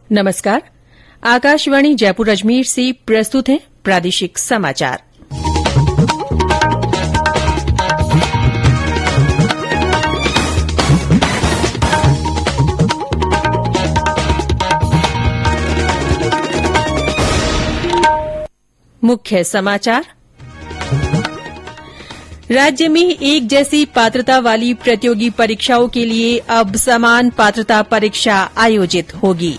नमस्कार। आकाशवाणी जयपुर अजमेर से प्रस्तुत हैं प्रादेशिक समाचार। मुख्य समाचार। राज्य में एक जैसी पात्रता वाली प्रतियोगी परीक्षाओं के लिए अब समान पात्रता परीक्षा आयोजित होगी।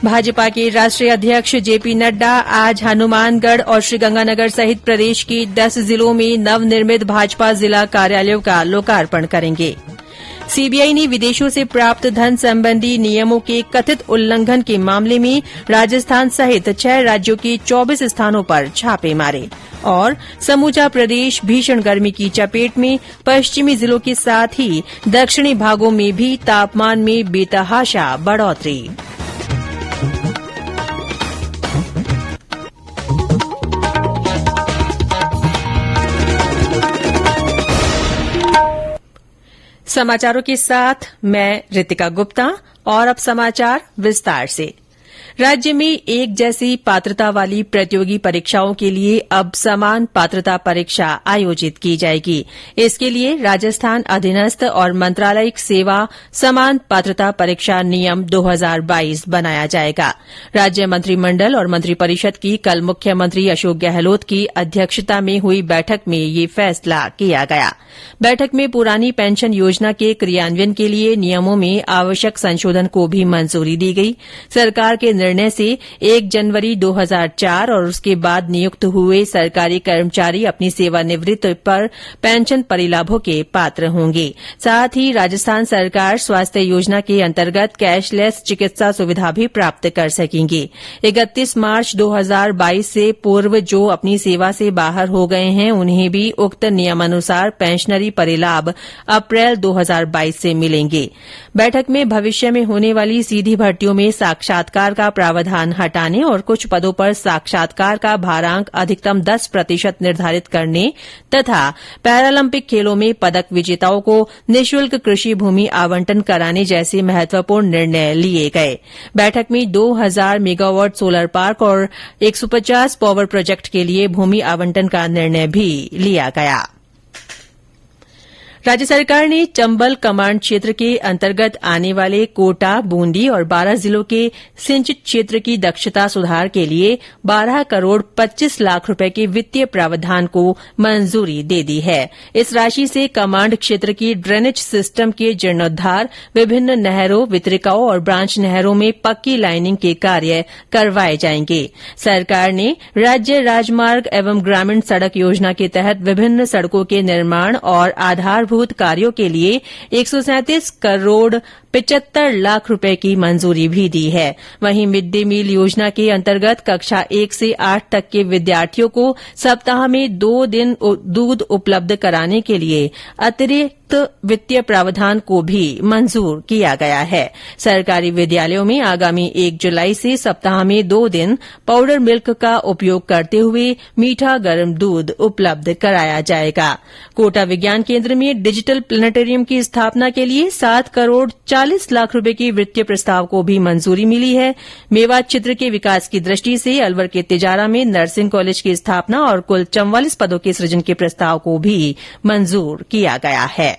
भाजपा के राष्ट्रीय अध्यक्ष जेपी नड्डा आज हनुमानगढ़ और श्रीगंगानगर सहित प्रदेश के 10 जिलों में नवनिर्मित भाजपा जिला कार्यालयों का लोकार्पण करेंगे। सीबीआई ने विदेशों से प्राप्त धन संबंधी नियमों के कथित उल्लंघन के मामले में राजस्थान सहित 6 राज्यों के 24 स्थानों पर छापे मारे। और समूचा प्रदेश भीषण गर्मी की चपेट में, पश्चिमी जिलों के साथ ही दक्षिणी भागों में भी तापमान में बेतहाशा बढ़ोतरी। समाचारों के साथ मैं रितिका गुप्ता। और अब समाचार विस्तार से। राज्य में एक जैसी पात्रता वाली प्रतियोगी परीक्षाओं के लिए अब समान पात्रता परीक्षा आयोजित की जाएगी। इसके लिए राजस्थान अधीनस्थ और मंत्रालयिक सेवा समान पात्रता परीक्षा नियम 2022 बनाया जाएगा। राज्य मंत्रिमंडल और मंत्रिपरिषद की कल मुख्यमंत्री अशोक गहलोत की अध्यक्षता में हुई बैठक में ये फैसला किया गया। बैठक में पुरानी पेंशन योजना के क्रियान्वयन के लिए नियमों में आवश्यक संशोधन को भी मंजूरी दी गई। सरकार के निर्णय से 1 जनवरी 2004 और उसके बाद नियुक्त हुए सरकारी कर्मचारी अपनी सेवानिवृत्ति पर पेंशन परिलाभों के पात्र होंगे। साथ ही राजस्थान सरकार स्वास्थ्य योजना के अंतर्गत कैशलेस चिकित्सा सुविधा भी प्राप्त कर सकेंगे। 31 मार्च 2022 से पूर्व जो अपनी सेवा से बाहर हो गए हैं, उन्हें भी उक्त नियमानुसार पेंशनरी परिलाभ अप्रैल 2022 से मिलेंगे। बैठक में भविष्य में होने वाली सीधी भर्तियों में साक्षात्कार का प्रावधान हटाने और कुछ पदों पर साक्षात्कार का भारांक अधिकतम 10% निर्धारित करने तथा पैरालंपिक खेलों में पदक विजेताओं को निःशुल्क कृषि भूमि आवंटन कराने जैसे महत्वपूर्ण निर्णय लिए गए। बैठक में 2000 मेगावाट सोलर पार्क और 150 पावर प्रोजेक्ट के लिए भूमि आवंटन का निर्णय भी लिया गया। राज्य सरकार ने चंबल कमांड क्षेत्र के अंतर्गत आने वाले कोटा, बूंदी और 12 जिलों के सिंचित क्षेत्र की दक्षता सुधार के लिए 12 करोड़ 25 लाख रुपए के वित्तीय प्रावधान को मंजूरी दे दी है। इस राशि से कमांड क्षेत्र की ड्रेनेज सिस्टम के जीर्णोद्धार, विभिन्न नहरों, वितरिकाओं और ब्रांच नहरों में पक्की लाइनिंग के कार्य करवाए जाएंगे। सरकार ने राज्य राजमार्ग एवं ग्रामीण सड़क योजना के तहत विभिन्न सड़कों के निर्माण और आधारभूत कार्यों के लिए 137 करोड़ 75 लाख रुपए की मंजूरी भी दी है। वहीं मिड डे मील योजना के अंतर्गत कक्षा 1 से 8 तक के विद्यार्थियों को सप्ताह में 2 दिन दूध उपलब्ध कराने के लिए अतिरिक्त वित्तीय प्रावधान को भी मंजूर किया गया है। सरकारी विद्यालयों में आगामी 1 जुलाई से सप्ताह में 2 दिन पाउडर मिल्क का उपयोग करते हुए मीठा गर्म दूध उपलब्ध कराया जाएगा। कोटा विज्ञान केंद्र में डिजिटल प्लेनेटेरियम की स्थापना के लिए 7 करोड़ 40 लाख रुपए के वित्तीय प्रस्ताव को भी मंजूरी मिली है। मेवात क्षेत्र के विकास की दृष्टि से अलवर के तिजारा में नर्सिंग कॉलेज की स्थापना और कुल 44 पदों के सृजन के प्रस्ताव को भी मंजूर किया गया है।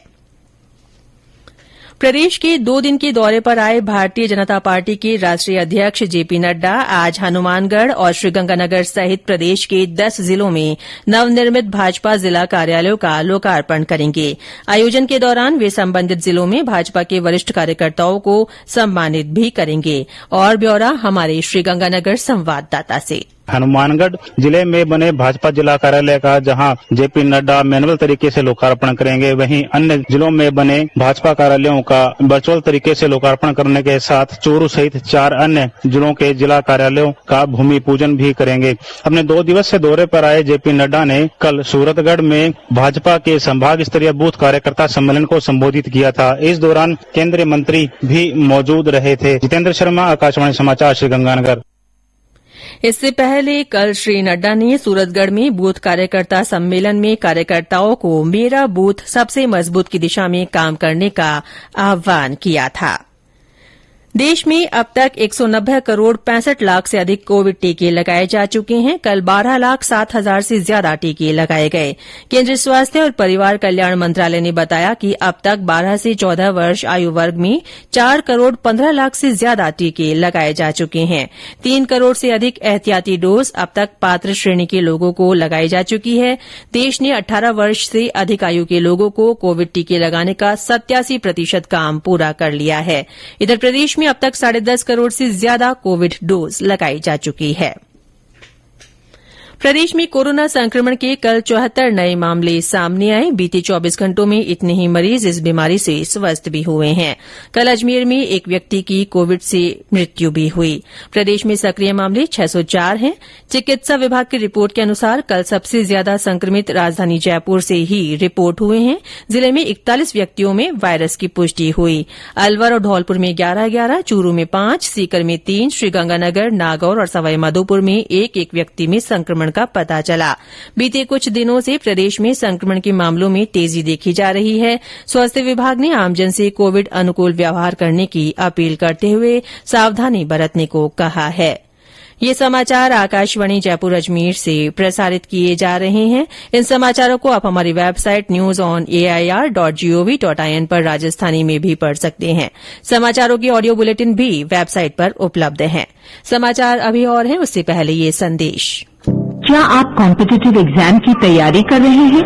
प्रदेश के 2 दिन के दौरे पर आए भारतीय जनता पार्टी के राष्ट्रीय अध्यक्ष जेपी नड्डा आज हनुमानगढ़ और श्रीगंगानगर सहित प्रदेश के 10 जिलों में नवनिर्मित भाजपा जिला कार्यालयों का लोकार्पण करेंगे। आयोजन के दौरान वे संबंधित जिलों में भाजपा के वरिष्ठ कार्यकर्ताओं को सम्मानित भी करेंगे। और ब्यौरा हमारे श्रीगंगानगर संवाददाता से। हनुमानगढ़ जिले में बने भाजपा जिला कार्यालय का जहां जेपी नड्डा मैनुअल तरीके से लोकार्पण करेंगे, वहीं अन्य जिलों में बने भाजपा कार्यालयों का वर्चुअल तरीके से लोकार्पण करने के साथ चूरू सहित 4 अन्य जिलों के जिला कार्यालयों का भूमि पूजन भी करेंगे। अपने 2 दिवसीय दौरे पर आए जेपी नड्डा ने कल सूरतगढ़ में भाजपा के संभाग स्तरीय बूथ कार्यकर्ता सम्मेलन को संबोधित किया था। इस दौरान केंद्रीय मंत्री भी मौजूद रहे थे। जितेंद्र शर्मा, आकाशवाणी समाचार, श्रीगंगानगर। इससे पहले कल श्री नड्डा ने सूरतगढ़ में बूथ कार्यकर्ता सम्मेलन में कार्यकर्ताओं को मेरा बूथ सबसे मजबूत की दिशा में काम करने का आह्वान किया था। देश में अब तक 190 करोड़ 65 लाख से अधिक कोविड टीके लगाए जा चुके हैं। कल 12 लाख 7 हजार से ज्यादा टीके लगाए गए। केंद्रीय स्वास्थ्य और परिवार कल्याण मंत्रालय ने बताया कि अब तक 12 से 14 वर्ष आयु वर्ग में 4 करोड़ 15 लाख से ज्यादा टीके लगाए जा चुके हैं। 3 करोड़ से अधिक एहतियाती डोज अब तक पात्र श्रेणी के लोगों को लगाई जा चुकी है। देश ने 18 वर्ष से अधिक आयु के लोगों को कोविड टीके लगाने का 87% काम पूरा कर लिया है। इधर प्रदेश में अब तक 10.5 करोड़ से ज्यादा कोविड डोज लगाई जा चुकी है। प्रदेश में कोरोना संक्रमण के कल 74 नए मामले सामने आए। बीते 24 घंटों में इतने ही मरीज इस बीमारी से स्वस्थ भी हुए हैं। कल अजमेर में एक व्यक्ति की कोविड से मृत्यु भी हुई। प्रदेश में सक्रिय मामले 604 हैं। चिकित्सा विभाग की रिपोर्ट के अनुसार कल सबसे ज्यादा संक्रमित राजधानी जयपुर से ही रिपोर्ट हुए हैं। जिले में 41 व्यक्तियों में वायरस की पुष्टि हुई। अलवर और धौलपुर में 11-11, चूरू में 5, सीकर में 3, श्रीगंगानगर, नागौर और सवाईमाधोपुर में एक व्यक्ति में संक्रमण का पता चला। बीते कुछ दिनों से प्रदेश में संक्रमण के मामलों में तेजी देखी जा रही है। स्वास्थ्य विभाग ने आमजन से कोविड अनुकूल व्यवहार करने की अपील करते हुए सावधानी बरतने को कहा है। ये समाचार आकाशवाणी जयपुर अजमेर से प्रसारित किए जा रहे हैं। इन समाचारों को आप हमारी वेबसाइट newsonair.gov.in पर राजस्थानी में भी पढ़ सकते हैं। समाचारों की ऑडियो बुलेटिन भी वेबसाइट पर उपलब्ध हैं। समाचार अभी और हैं, उससे पहले ये संदेश। क्या आप कॉम्पिटिटिव एग्जाम की तैयारी कर रहे हैं?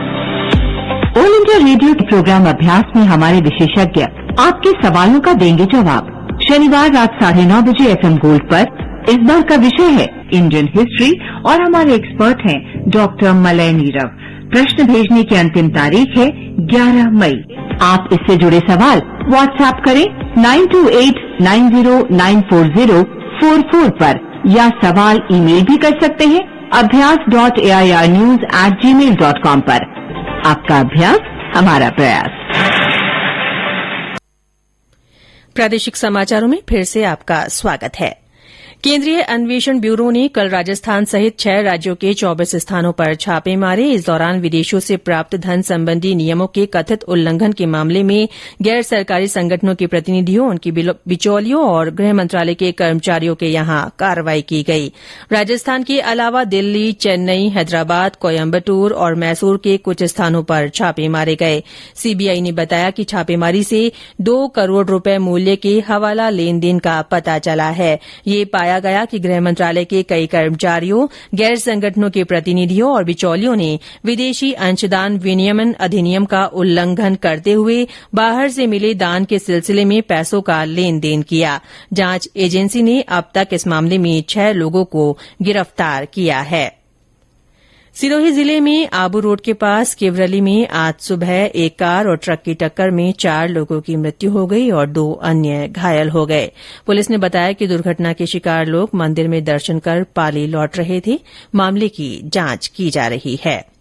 ऑल इंडिया रेडियो के प्रोग्राम अभ्यास में हमारे विशेषज्ञ आपके सवालों का देंगे जवाब। शनिवार रात 9:30 बजे FM गोल्ड पर। इस बार का विषय है इंडियन हिस्ट्री और हमारे एक्सपर्ट हैं डॉक्टर मलय नीरव। प्रश्न भेजने की अंतिम तारीख है 11 मई। आप इससे जुड़े सवाल व्हाट्सएप करें 9289094044 पर या सवाल ईमेल भी कर सकते हैं abhyas.airnews@gmail.com पर। आपका अभ्यास हमारा प्रयास। प्रादेशिक समाचारों में फिर से आपका स्वागत है। केंद्रीय अन्वेषण ब्यूरो ने कल राजस्थान सहित 6 राज्यों के 24 स्थानों पर छापे मारे। इस दौरान विदेशों से प्राप्त धन संबंधी नियमों के कथित उल्लंघन के मामले में गैर सरकारी संगठनों के प्रतिनिधियों, उनकी बिचौलियों और गृह मंत्रालय के कर्मचारियों के यहां कार्रवाई की गई। राजस्थान के अलावा दिल्ली, चेन्नई, हैदराबाद, कोयम्बटूर और मैसूर के कुछ स्थानों पर छापे मारे गए। सीबीआई ने बताया कि छापेमारी से 2 करोड़ रुपए मूल्य के हवाला लेन देन का पता चला है। ये पाया गया कि गृह मंत्रालय के कई कर्मचारियों, गैर संगठनों के प्रतिनिधियों और बिचौलियों ने विदेशी अंशदान विनियमन अधिनियम का उल्लंघन करते हुए बाहर से मिले दान के सिलसिले में पैसों का लेन देन किया। जांच एजेंसी ने अब तक इस मामले में 6 लोगों को गिरफ्तार किया है। सिरोही जिले में आबू रोड के पास केवरली में आज सुबह एक कार और ट्रक की टक्कर में 4 लोगों की मृत्यु हो गई और 2 अन्य घायल हो गए। पुलिस ने बताया कि दुर्घटना के शिकार लोग मंदिर में दर्शन कर पाली लौट रहे थे। मामले की जांच की जा रही है।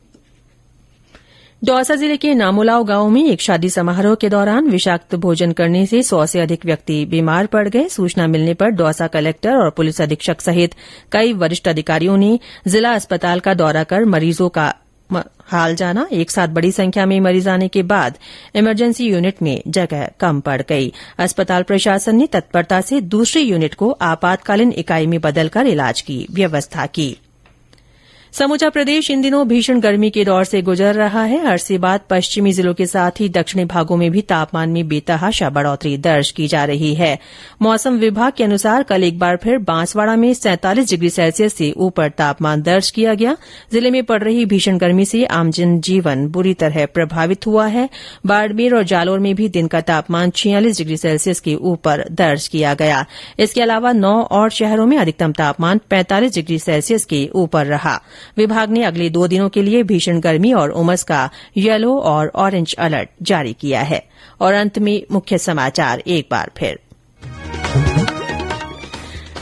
दौसा जिले के नामुलाव गांव में एक शादी समारोह के दौरान विषाक्त भोजन करने से 100 से अधिक व्यक्ति बीमार पड़ गए। सूचना मिलने पर दौसा कलेक्टर और पुलिस अधीक्षक सहित कई वरिष्ठ अधिकारियों ने जिला अस्पताल का दौरा कर मरीजों का हाल जाना। एक साथ बड़ी संख्या में मरीज आने के बाद इमरजेंसी यूनिट में जगह कम पड़ गई। अस्पताल प्रशासन ने तत्परता से दूसरी यूनिट को आपातकालीन इकाई में बदलकर इलाज की व्यवस्था की। समूचा प्रदेश इन दिनों भीषण गर्मी के दौर से गुजर रहा है। अरसे बाद पश्चिमी जिलों के साथ ही दक्षिणी भागों में भी तापमान में बेतहाशा बढ़ोतरी दर्ज की जा रही है। मौसम विभाग के अनुसार कल एक बार फिर बांसवाड़ा में 47 डिग्री सेल्सियस से ऊपर तापमान दर्ज किया गया। जिले में पड़ रही भीषण गर्मी से आम जनजीवन बुरी तरह प्रभावित हुआ है। बाड़मेर और जालोर में भी दिन का तापमान 46 डिग्री सेल्सियस के ऊपर दर्ज किया गया। इसके अलावा 9 और शहरों में अधिकतम तापमान 45 डिग्री सेल्सियस के ऊपर रहा। विभाग ने अगले 2 दिनों के लिए भीषण गर्मी और उमस का येलो और ऑरेंज अलर्ट जारी किया है। और अंत में मुख्य समाचार एक बार फिर।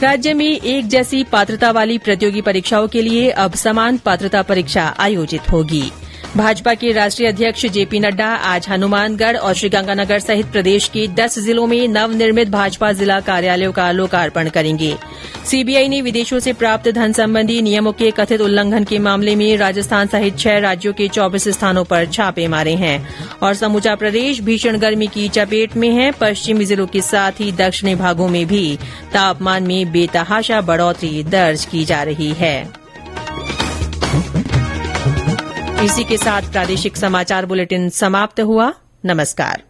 राज्य में एक जैसी पात्रता वाली प्रतियोगी परीक्षाओं के लिए अब समान पात्रता परीक्षा आयोजित होगी। भाजपा के राष्ट्रीय अध्यक्ष जेपी नड्डा आज हनुमानगढ़ और श्रीगंगानगर सहित प्रदेश के 10 जिलों में नवनिर्मित भाजपा जिला कार्यालयों का लोकार्पण करेंगे। सीबीआई ने विदेशों से प्राप्त धन संबंधी नियमों के कथित उल्लंघन के मामले में राजस्थान सहित 6 राज्यों के 24 स्थानों पर छापे मारे हैं। और समूचा प्रदेश भीषण गर्मी की चपेट में है। पश्चिमी जिलों के साथ ही दक्षिणी भागों में भी तापमान में बेतहाशा बढ़ोतरी दर्ज की जा रही है। इसी के साथ प्रादेशिक समाचार बुलेटिन समाप्त हुआ। नमस्कार।